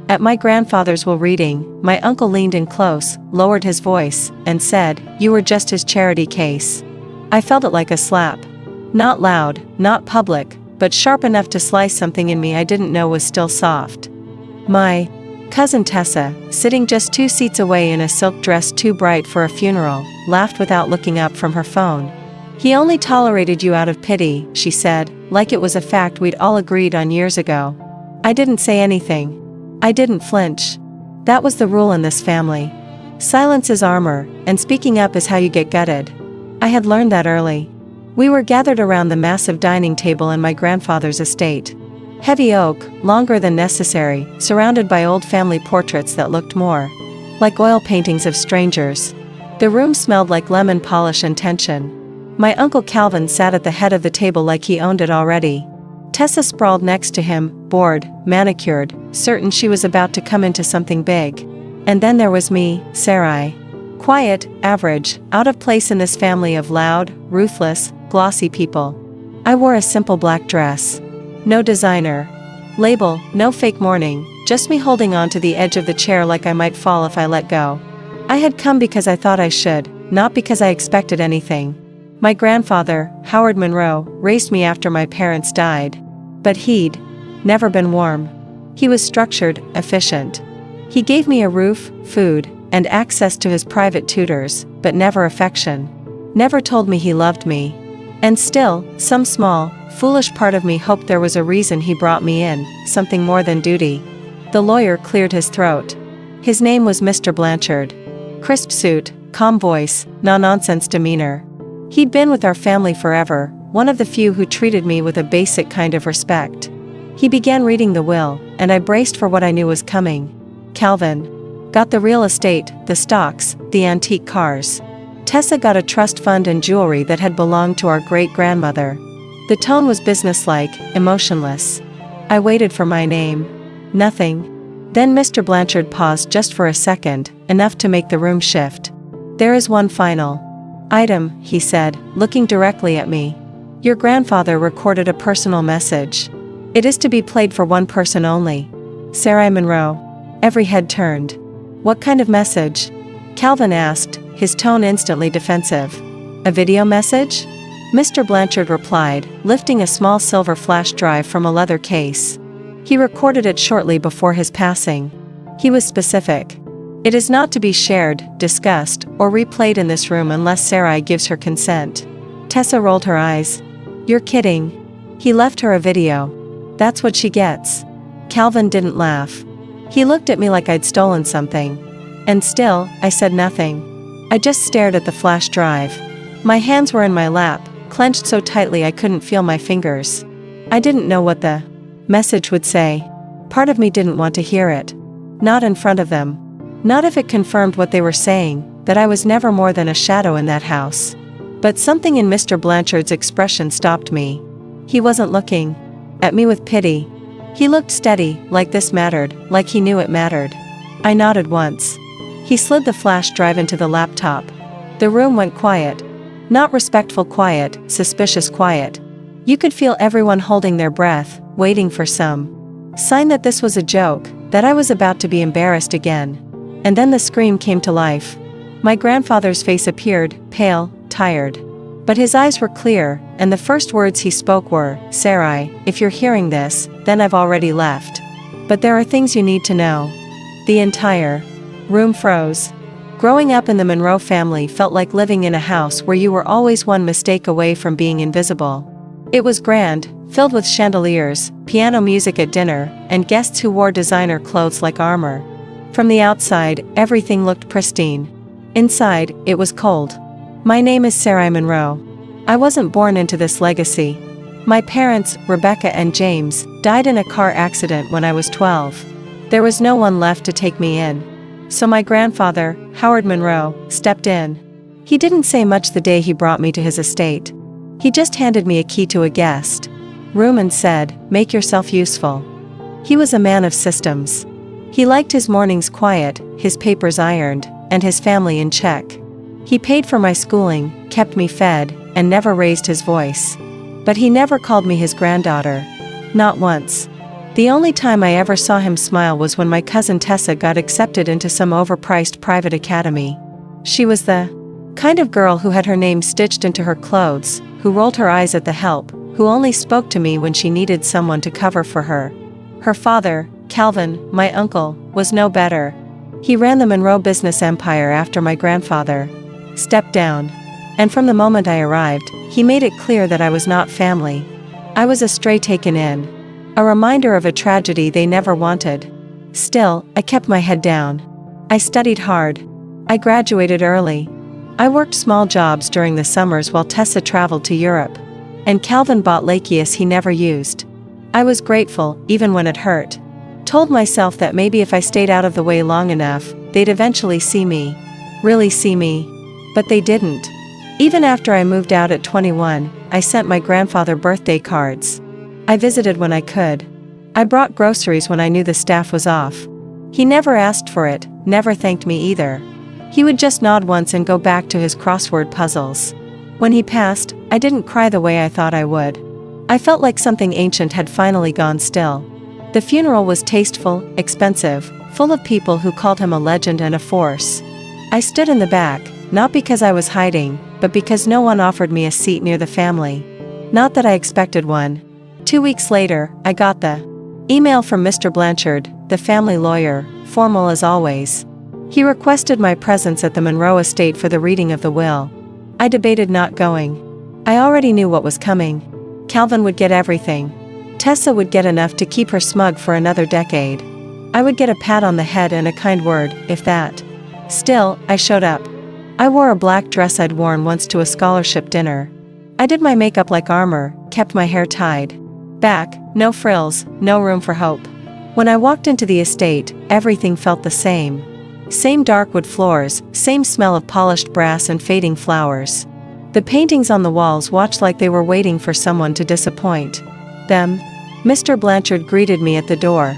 At my grandfather's will reading, my uncle leaned in close, lowered his voice, and said, "You were just his charity case." I felt it like a slap. Not loud, not public, but sharp enough to slice something in me I didn't know was still soft. My cousin Tessa, sitting just 2 seats away in a silk dress too bright for a funeral, laughed without looking up from her phone. "He only tolerated you out of pity," she said, like it was a fact we'd all agreed on years ago. I didn't say anything. I didn't flinch. That was the rule in this family. Silence is armor, and speaking up is how you get gutted. I had learned that early. We were gathered around the massive dining table in my grandfather's estate. Heavy oak, longer than necessary, surrounded by old family portraits that looked more like oil paintings of strangers. The room smelled like lemon polish and tension. My Uncle Calvin sat at the head of the table like he owned it already. Tessa sprawled next to him, bored, manicured, certain she was about to come into something big. And then there was me, Sarai. Quiet, average, out of place in this family of loud, ruthless, glossy people. I wore a simple black dress. No designer label, no fake mourning, just me holding on to the edge of the chair like I might fall if I let go. I had come because I thought I should, not because I expected anything. My grandfather, Howard Monroe, raised me after my parents died. But he'd never been warm. He was structured, efficient. He gave me a roof, food, and access to his private tutors, but never affection. Never told me he loved me. And still, some small, foolish part of me hoped there was a reason he brought me in, something more than duty. The lawyer cleared his throat. His name was Mr. Blanchard. Crisp suit, calm voice, no-nonsense demeanor. He'd been with our family forever, one of the few who treated me with a basic kind of respect. He began reading the will, and I braced for what I knew was coming. Calvin got the real estate, the stocks, the antique cars. Tessa got a trust fund and jewelry that had belonged to our great-grandmother. The tone was businesslike, emotionless. I waited for my name. Nothing. Then Mr. Blanchard paused just for a second, enough to make the room shift. "There is one final item," he said, looking directly at me. "Your grandfather recorded a personal message. It is to be played for one person only. Sarai Monroe." Every head turned. "What kind of message?" Calvin asked, his tone instantly defensive. "A video message?" Mr. Blanchard replied, lifting a small silver flash drive from a leather case. He recorded it shortly before his passing. He was specific. "It is not to be shared, discussed, or replayed in this room unless Sarai gives her consent." Tessa rolled her eyes. "You're kidding." He left her a video. "That's what she gets." Calvin didn't laugh. He looked at me like I'd stolen something. And still, I said nothing. I just stared at the flash drive. My hands were in my lap, clenched so tightly I couldn't feel my fingers. I didn't know what the message would say. Part of me didn't want to hear it. Not in front of them. Not if it confirmed what they were saying, that I was never more than a shadow in that house. But something in Mr. Blanchard's expression stopped me. He wasn't looking at me with pity. He looked steady, like this mattered, like he knew it mattered. I nodded once. He slid the flash drive into the laptop. The room went quiet. Not respectful quiet, suspicious quiet. You could feel everyone holding their breath, waiting for some sign that this was a joke, that I was about to be embarrassed again. And then the scream came to life. My grandfather's face appeared, pale, tired. But his eyes were clear, and the first words he spoke were, "Sarai, if you're hearing this, then I've already left. But there are things you need to know." The entire room froze. Growing up in the Monroe family felt like living in a house where you were always one mistake away from being invisible. It was grand, filled with chandeliers, piano music at dinner, and guests who wore designer clothes like armor. From the outside, everything looked pristine. Inside, it was cold. My name is Sarai Monroe. I wasn't born into this legacy. My parents, Rebecca and James, died in a car accident when I was 12. There was no one left to take me in. So my grandfather, Howard Monroe, stepped in. He didn't say much the day he brought me to his estate. He just handed me a key to a guest room and said, "Make yourself useful." He was a man of systems. He liked his mornings quiet, his papers ironed, and his family in check. He paid for my schooling, kept me fed, and never raised his voice. But he never called me his granddaughter. Not once. The only time I ever saw him smile was when my cousin Tessa got accepted into some overpriced private academy. She was the kind of girl who had her name stitched into her clothes, who rolled her eyes at the help, who only spoke to me when she needed someone to cover for her. Her father, Calvin, my uncle, was no better. He ran the Monroe business empire after my grandfather stepped down. And from the moment I arrived, he made it clear that I was not family. I was a stray taken in. A reminder of a tragedy they never wanted. Still, I kept my head down. I studied hard. I graduated early. I worked small jobs during the summers while Tessa traveled to Europe. And Calvin bought Lacheus he never used. I was grateful, even when it hurt. Told myself that maybe if I stayed out of the way long enough, they'd eventually see me. Really see me. But they didn't. Even after I moved out at 21, I sent my grandfather birthday cards. I visited when I could. I brought groceries when I knew the staff was off. He never asked for it, never thanked me either. He would just nod once and go back to his crossword puzzles. When he passed, I didn't cry the way I thought I would. I felt like something ancient had finally gone still. The funeral was tasteful, expensive, full of people who called him a legend and a force. I stood in the back, not because I was hiding, but because no one offered me a seat near the family. Not that I expected one. 2 weeks later, I got the email from Mr. Blanchard, the family lawyer, formal as always. He requested my presence at the Monroe estate for the reading of the will. I debated not going. I already knew what was coming. Calvin would get everything. Tessa would get enough to keep her smug for another decade. I would get a pat on the head and a kind word, if that. Still, I showed up. I wore a black dress I'd worn once to a scholarship dinner. I did my makeup like armor, kept my hair tied back, no frills, no room for hope. When I walked into the estate, everything felt the same. Same dark wood floors, same smell of polished brass and fading flowers. The paintings on the walls watched like they were waiting for someone to disappoint them. Mr. Blanchard greeted me at the door.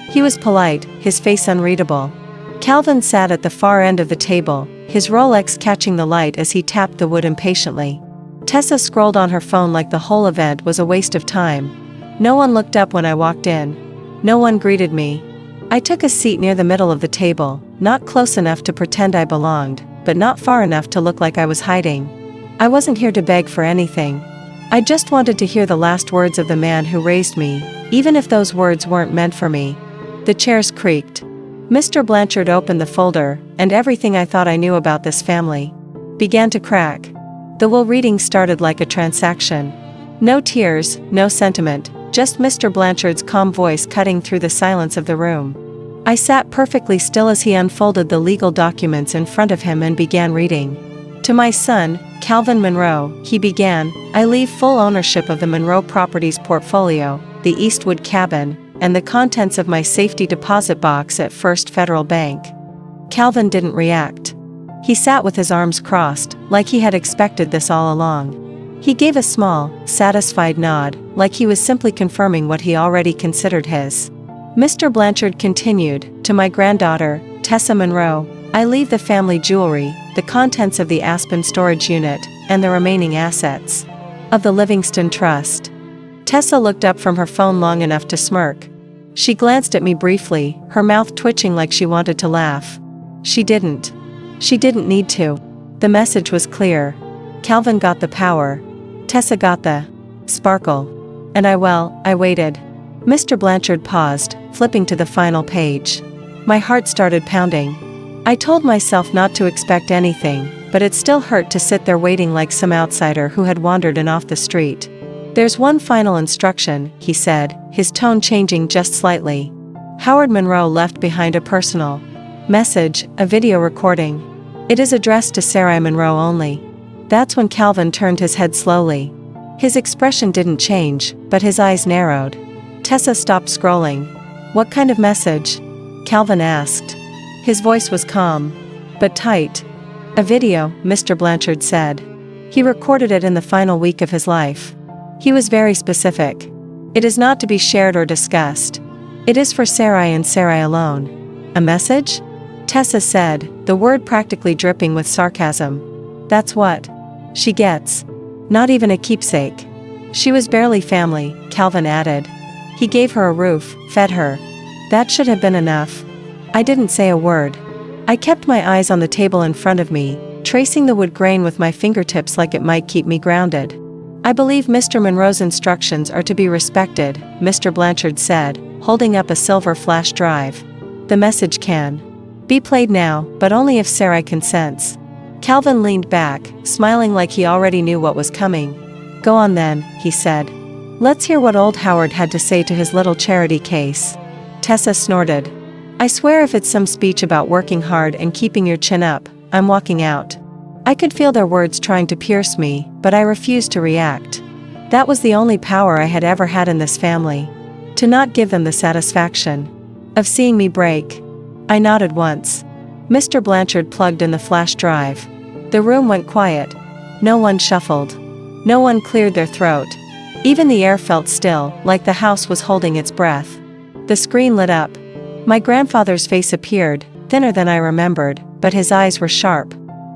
He was polite, his face unreadable. Calvin sat at the far end of the table, his Rolex catching the light as he tapped the wood impatiently. Tessa scrolled on her phone like the whole event was a waste of time. No one looked up when I walked in. No one greeted me. I took a seat near the middle of the table, not close enough to pretend I belonged, but not far enough to look like I was hiding. I wasn't here to beg for anything. I just wanted to hear the last words of the man who raised me, even if those words weren't meant for me. The chairs creaked. Mr. Blanchard opened the folder, and everything I thought I knew about this family began to crack. The will reading started like a transaction. No tears, no sentiment, just Mr. Blanchard's calm voice cutting through the silence of the room. I sat perfectly still as he unfolded the legal documents in front of him and began reading. To my son, Calvin Monroe, he began, I leave full ownership of the Monroe Properties portfolio, the Eastwood cabin, and the contents of my safety deposit box at First Federal Bank. Calvin didn't react. He sat with his arms crossed, like he had expected this all along. He gave a small, satisfied nod, like he was simply confirming what he already considered his. Mr. Blanchard continued, to my granddaughter, Tessa Monroe, I leave the family jewelry, the contents of the Aspen storage unit, and the remaining assets of the Livingston Trust. Tessa looked up from her phone long enough to smirk. She glanced at me briefly, her mouth twitching like she wanted to laugh. She didn't. She didn't need to. The message was clear. Calvin got the power. Tessa got the sparkle. And I waited. Mr. Blanchard paused, flipping to the final page. My heart started pounding. I told myself not to expect anything, but it still hurt to sit there waiting like some outsider who had wandered in off the street. There's one final instruction, he said, his tone changing just slightly. Howard Monroe left behind a personal message, a video recording. It is addressed to Sarai Monroe only. That's when Calvin turned his head slowly. His expression didn't change, but his eyes narrowed. Tessa stopped scrolling. What kind of message? Calvin asked. His voice was calm, but tight. A video, Mr. Blanchard said. He recorded it in the final week of his life. He was very specific. It is not to be shared or discussed. It is for Sarai and Sarai alone. A message? Tessa said, the word practically dripping with sarcasm. That's what she gets. Not even a keepsake. She was barely family, Calvin added. He gave her a roof, fed her. That should have been enough. I didn't say a word. I kept my eyes on the table in front of me, tracing the wood grain with my fingertips like it might keep me grounded. I believe Mr. Monroe's instructions are to be respected, Mr. Blanchard said, holding up a silver flash drive. The message can be played now, but only if Sarai consents. Calvin leaned back, smiling like he already knew what was coming. Go on then, he said. Let's hear what old Howard had to say to his little charity case. Tessa snorted. I swear if it's some speech about working hard and keeping your chin up, I'm walking out. I could feel their words trying to pierce me, but I refused to react. That was the only power I had ever had in this family. To not give them the satisfaction of seeing me break. I nodded once. Mr. Blanchard plugged in the flash drive. The room went quiet. No one shuffled. No one cleared their throat. Even the air felt still, like the house was holding its breath. The screen lit up. My grandfather's face appeared, thinner than I remembered, but his eyes were sharp.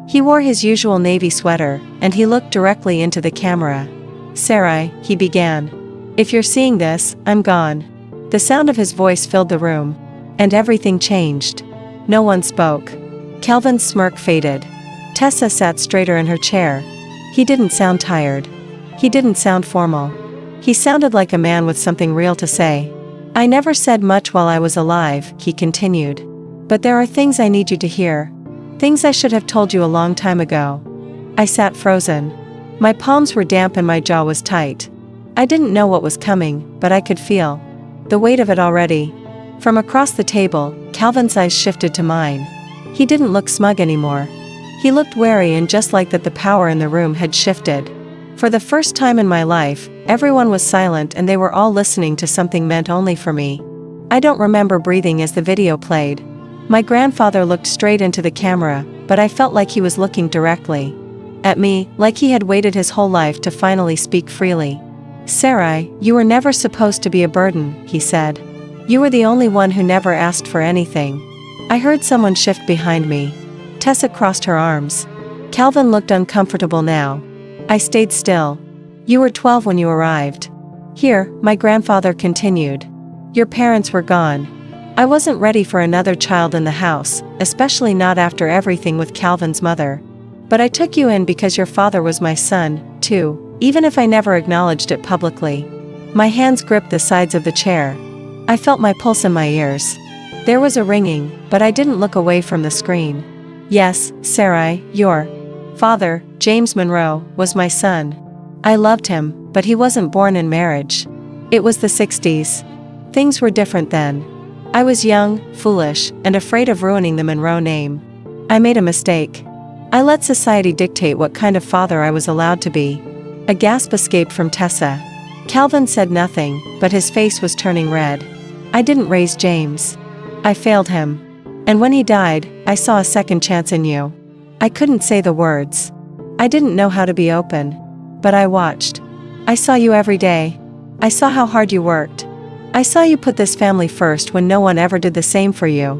He wore his usual navy sweater, and he looked directly into the camera. Sarai, he began. If you're seeing this, I'm gone. The sound of his voice filled the room. And everything changed. No one spoke. Calvin's smirk faded. Tessa sat straighter in her chair. He didn't sound tired. He didn't sound formal. He sounded like a man with something real to say. I never said much while I was alive, he continued. But there are things I need you to hear. Things I should have told you a long time ago. I sat frozen. My palms were damp and my jaw was tight. I didn't know what was coming, but I could feel the weight of it already. From across the table, Calvin's eyes shifted to mine. He didn't look smug anymore. He looked wary, and just like that, the power in the room had shifted. For the first time in my life, everyone was silent and they were all listening to something meant only for me. I don't remember breathing as the video played. My grandfather looked straight into the camera, but I felt like he was looking directly at me, like he had waited his whole life to finally speak freely. Sarai, you were never supposed to be a burden, he said. You were the only one who never asked for anything. I heard someone shift behind me. Tessa crossed her arms. Calvin looked uncomfortable now. I stayed still. You were 12 when you arrived. Here, my grandfather continued. Your parents were gone. I wasn't ready for another child in the house, especially not after everything with Calvin's mother. But I took you in because your father was my son, too, even if I never acknowledged it publicly. My hands gripped the sides of the chair. I felt my pulse in my ears. There was a ringing, but I didn't look away from the screen. Yes, Sarai, your father, James Monroe, was my son. I loved him, but he wasn't born in marriage. It was the 60s. Things were different then. I was young, foolish, and afraid of ruining the Monroe name. I made a mistake. I let society dictate what kind of father I was allowed to be. A gasp escaped from Tessa. Calvin said nothing, but his face was turning red. I didn't raise James. I failed him. And when he died, I saw a second chance in you. I couldn't say the words. I didn't know how to be open. But I watched. I saw you every day. I saw how hard you worked. I saw you put this family first when no one ever did the same for you.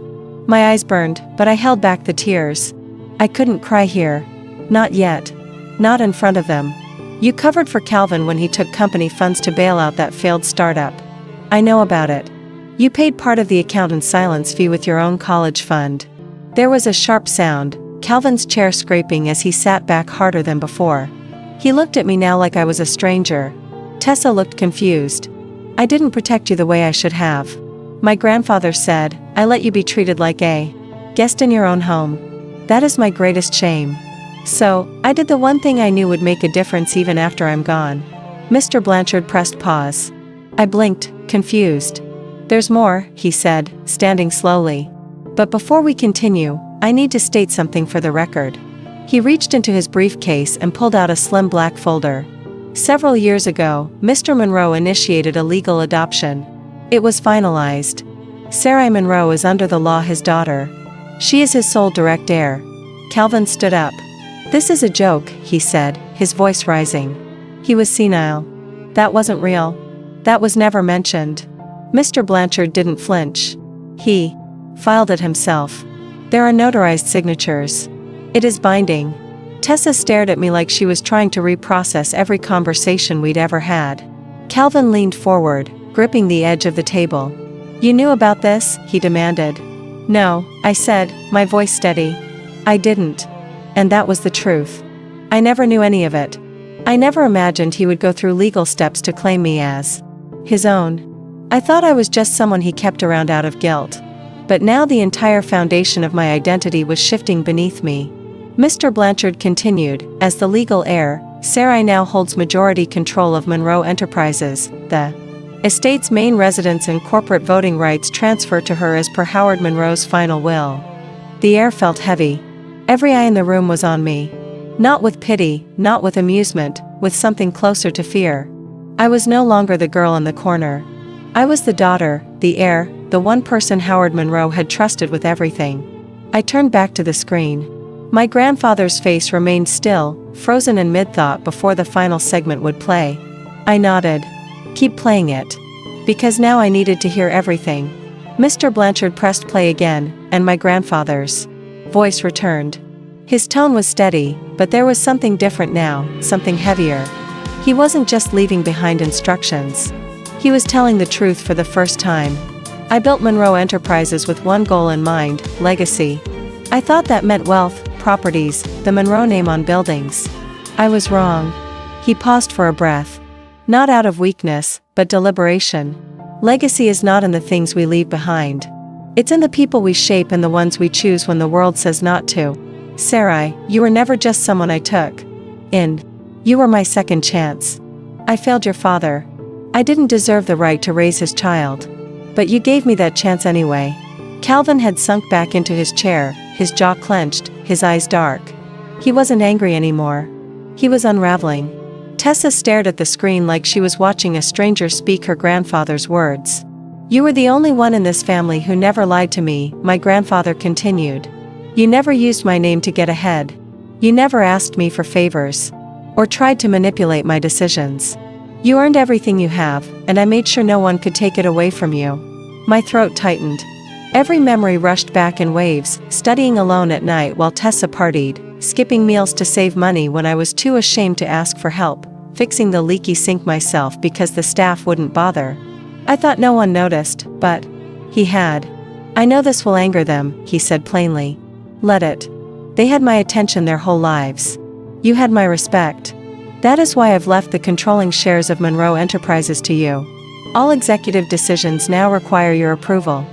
My eyes burned, but I held back the tears. I couldn't cry here. Not yet. Not in front of them. You covered for Calvin when he took company funds to bail out that failed startup. I know about it. You paid part of the accountant's silence fee with your own college fund. There was a sharp sound, Calvin's chair scraping as he sat back harder than before. He looked at me now like I was a stranger. Tessa looked confused. I didn't protect you the way I should have. My grandfather said, I let you be treated like a guest in your own home. That is my greatest shame. So, I did the one thing I knew would make a difference even after I'm gone. Mr. Blanchard pressed pause. I blinked, confused. There's more, he said, standing slowly. But before we continue, I need to state something for the record. He reached into his briefcase and pulled out a slim black folder. Several years ago, Mr. Monroe initiated a legal adoption. It was finalized. Sarai Monroe is under the law his daughter. She is his sole direct heir. Calvin stood up. This is a joke, he said, his voice rising. He was senile. That wasn't real. That was never mentioned. Mr. Blanchard didn't flinch. He filed it himself. There are notarized signatures. It is binding. Tessa stared at me like she was trying to reprocess every conversation we'd ever had. Calvin leaned forward, gripping the edge of the table. "You knew about this?" he demanded. "No," I said, my voice steady. "I didn't. And that was the truth. I never knew any of it. I never imagined he would go through legal steps to claim me as his own. I thought I was just someone he kept around out of guilt. But now the entire foundation of my identity was shifting beneath me." Mr. Blanchard continued, "As the legal heir, Sarai now holds majority control of Monroe Enterprises. The estate's main residence and corporate voting rights transfer to her as per Howard Monroe's final will." The air felt heavy. Every eye in the room was on me. Not with pity, not with amusement, with something closer to fear. I was no longer the girl in the corner. I was the daughter, the heir, the one person Howard Monroe had trusted with everything. I turned back to the screen. My grandfather's face remained still, frozen in mid-thought before the final segment would play. I nodded. "Keep playing it." Because now I needed to hear everything. Mr. Blanchard pressed play again, and my grandfather's voice returned. His tone was steady, but there was something different now, something heavier. He wasn't just leaving behind instructions. He was telling the truth for the first time. "I built Monroe Enterprises with one goal in mind: legacy. I thought that meant wealth, properties, the Monroe name on buildings. I was wrong." He paused for a breath. "Not out of weakness, but deliberation. Legacy is not in the things we leave behind. It's in the people we shape and the ones we choose when the world says not to. Sarai, you were never just someone I took in. You were my second chance. I failed your father. I didn't deserve the right to raise his child. But you gave me that chance anyway." Calvin had sunk back into his chair, his jaw clenched, his eyes dark. He wasn't angry anymore. He was unraveling. Tessa stared at the screen like she was watching a stranger speak her grandfather's words. "You were the only one in this family who never lied to me," my grandfather continued. "You never used my name to get ahead. You never asked me for favors. Or tried to manipulate my decisions. You earned everything you have, and I made sure no one could take it away from you." My throat tightened. Every memory rushed back in waves, studying alone at night while Tessa partied, skipping meals to save money when I was too ashamed to ask for help, fixing the leaky sink myself because the staff wouldn't bother. I thought no one noticed, but he had. "I know this will anger them," he said plainly. "Let it. They had my attention their whole lives. You had my respect. That is why I've left the controlling shares of Monroe Enterprises to you. All executive decisions now require your approval.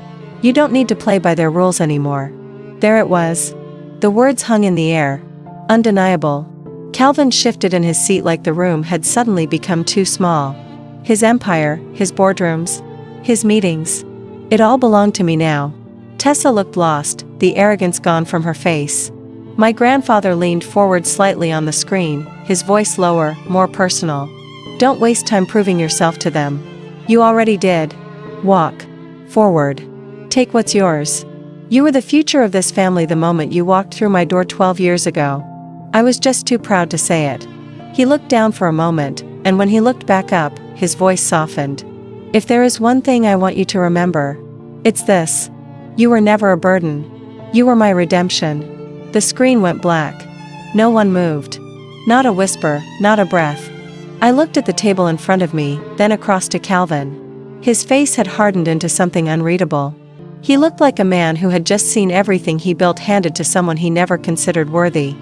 You don't need to play by their rules anymore." There it was. The words hung in the air. Undeniable. Calvin shifted in his seat like the room had suddenly become too small. His empire, his boardrooms, his meetings. It all belonged to me now. Tessa looked lost, the arrogance gone from her face. My grandfather leaned forward slightly on the screen, his voice lower, more personal. "Don't waste time proving yourself to them. You already did. Walk forward. Take what's yours. You were the future of this family the moment you walked through my door 12 years ago." I was just too proud to say it. He looked down for a moment, and when he looked back up, his voice softened. "If there is one thing I want you to remember, it's this. You were never a burden. You were my redemption." The screen went black. No one moved. Not a whisper, not a breath. I looked at the table in front of me, then across to Calvin. His face had hardened into something unreadable. He looked like a man who had just seen everything he built handed to someone he never considered worthy.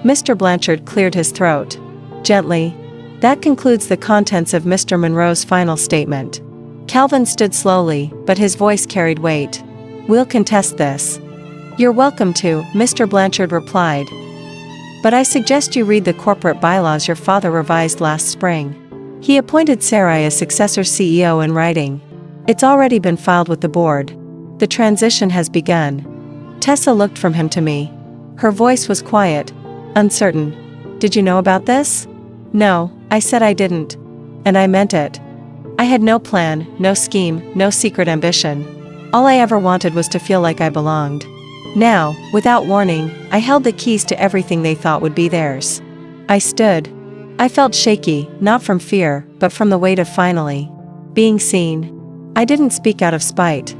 Mr. Blanchard cleared his throat. Gently. "That concludes the contents of Mr. Monroe's final statement." Calvin stood slowly, but his voice carried weight. "We'll contest this." "You're welcome to," Mr. Blanchard replied. "But I suggest you read the corporate bylaws your father revised last spring. He appointed Sarai as successor CEO in writing. It's already been filed with the board. The transition has begun." Tessa looked from him to me. Her voice was quiet, uncertain. "Did you know about this?" "No," I said I didn't. And I meant it. I had no plan, no scheme, no secret ambition. All I ever wanted was to feel like I belonged. Now, without warning, I held the keys to everything they thought would be theirs. I stood. I felt shaky, not from fear, but from the weight of finally being seen. I didn't speak out of spite.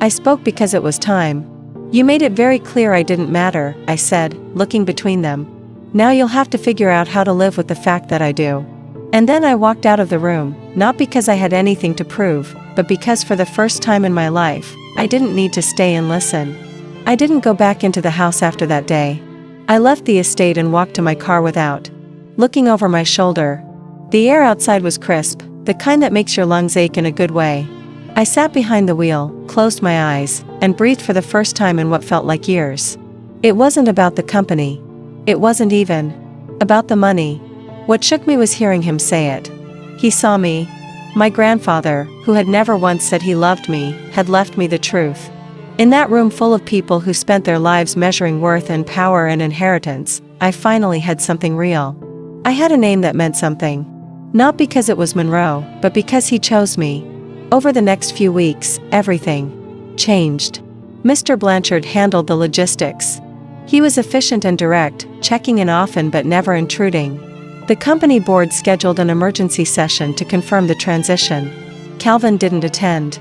I spoke because it was time. "You made it very clear I didn't matter," I said, looking between them. "Now you'll have to figure out how to live with the fact that I do." And then I walked out of the room, not because I had anything to prove, but because for the first time in my life, I didn't need to stay and listen. I didn't go back into the house after that day. I left the estate and walked to my car without looking over my shoulder. The air outside was crisp, the kind that makes your lungs ache in a good way. I sat behind the wheel, closed my eyes, and breathed for the first time in what felt like years. It wasn't about the company. It wasn't even about the money. What shook me was hearing him say it. He saw me. My grandfather, who had never once said he loved me, had left me the truth. In that room full of people who spent their lives measuring worth and power and inheritance, I finally had something real. I had a name that meant something. Not because it was Monroe, but because he chose me. Over the next few weeks, everything changed. Mr. Blanchard handled the logistics. He was efficient and direct, checking in often but never intruding. The company board scheduled an emergency session to confirm the transition. Calvin didn't attend.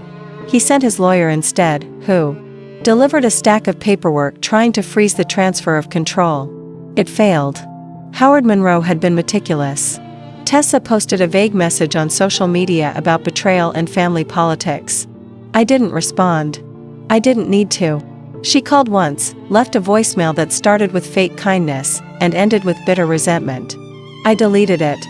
He sent his lawyer instead, who delivered a stack of paperwork trying to freeze the transfer of control. It failed. Howard Monroe had been meticulous. Tessa posted a vague message on social media about betrayal and family politics. I didn't respond. I didn't need to. She called once, left a voicemail that started with fake kindness and ended with bitter resentment. I deleted it.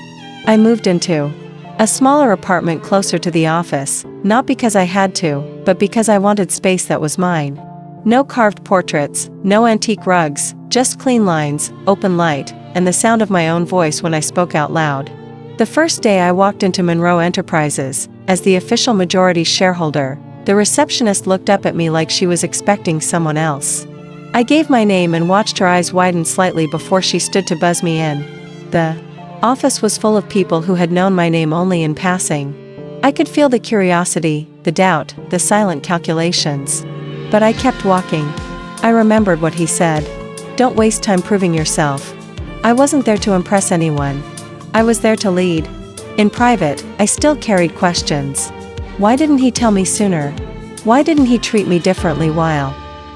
I moved into a smaller apartment closer to the office, not because I had to, but because I wanted space that was mine. No carved portraits, no antique rugs, just clean lines, open light, and the sound of my own voice when I spoke out loud. The first day I walked into Monroe Enterprises, as the official majority shareholder, the receptionist looked up at me like she was expecting someone else. I gave my name and watched her eyes widen slightly before she stood to buzz me in. The office was full of people who had known my name only in passing. I could feel the curiosity, the doubt, the silent calculations. But I kept walking. I remembered what he said. Don't waste time proving yourself. I wasn't there to impress anyone. I was there to lead. In private, I still carried questions. Why didn't he tell me sooner? Why didn't he treat me differently while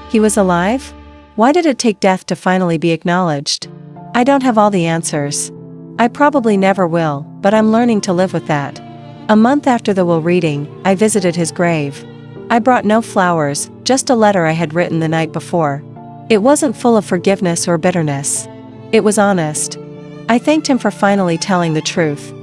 he was alive? Why did it take death to finally be acknowledged? I don't have all the answers. I probably never will, but I'm learning to live with that. A month after the will reading, I visited his grave. I brought no flowers, just a letter I had written the night before. It wasn't full of forgiveness or bitterness. It was honest. I thanked him for finally telling the truth.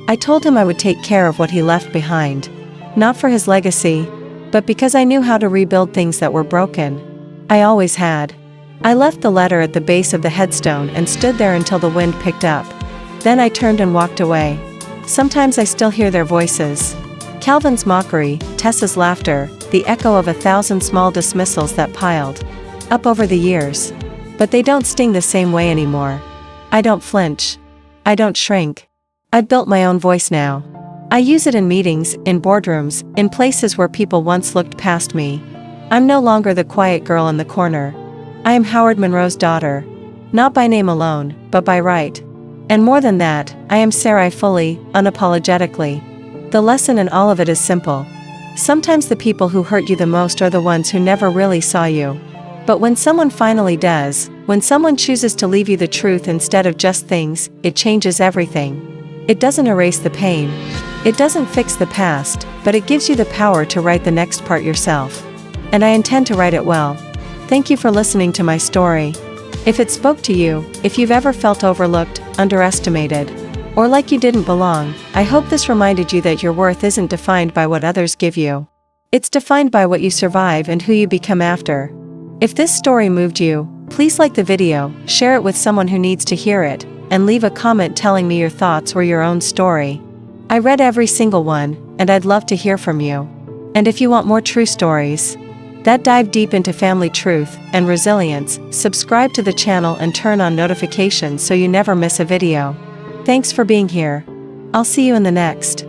I told him I would take care of what he left behind. Not for his legacy, but because I knew how to rebuild things that were broken. I always had. I left the letter at the base of the headstone and stood there until the wind picked up. Then I turned and walked away. Sometimes I still hear their voices. Calvin's mockery, Tessa's laughter, the echo of 1,000 small dismissals that piled up over the years. But they don't sting the same way anymore. I don't flinch. I don't shrink. I've built my own voice now. I use it in meetings, in boardrooms, in places where people once looked past me. I'm no longer the quiet girl in the corner. I am Howard Monroe's daughter. Not by name alone, but by right. And more than that, I am Sarai fully, unapologetically. The lesson in all of it is simple. Sometimes the people who hurt you the most are the ones who never really saw you. But when someone finally does, when someone chooses to leave you the truth instead of just things, it changes everything. It doesn't erase the pain. It doesn't fix the past, but it gives you the power to write the next part yourself. And I intend to write it well. Thank you for listening to my story. If it spoke to you, if you've ever felt overlooked, underestimated, or like you didn't belong, I hope this reminded you that your worth isn't defined by what others give you. It's defined by what you survive and who you become after. If this story moved you, please like the video, share it with someone who needs to hear it, and leave a comment telling me your thoughts or your own story. I read every single one, and I'd love to hear from you. And if you want more true stories that dive deep into family truth and resilience, subscribe to the channel and turn on notifications so you never miss a video. Thanks for being here. I'll see you in the next.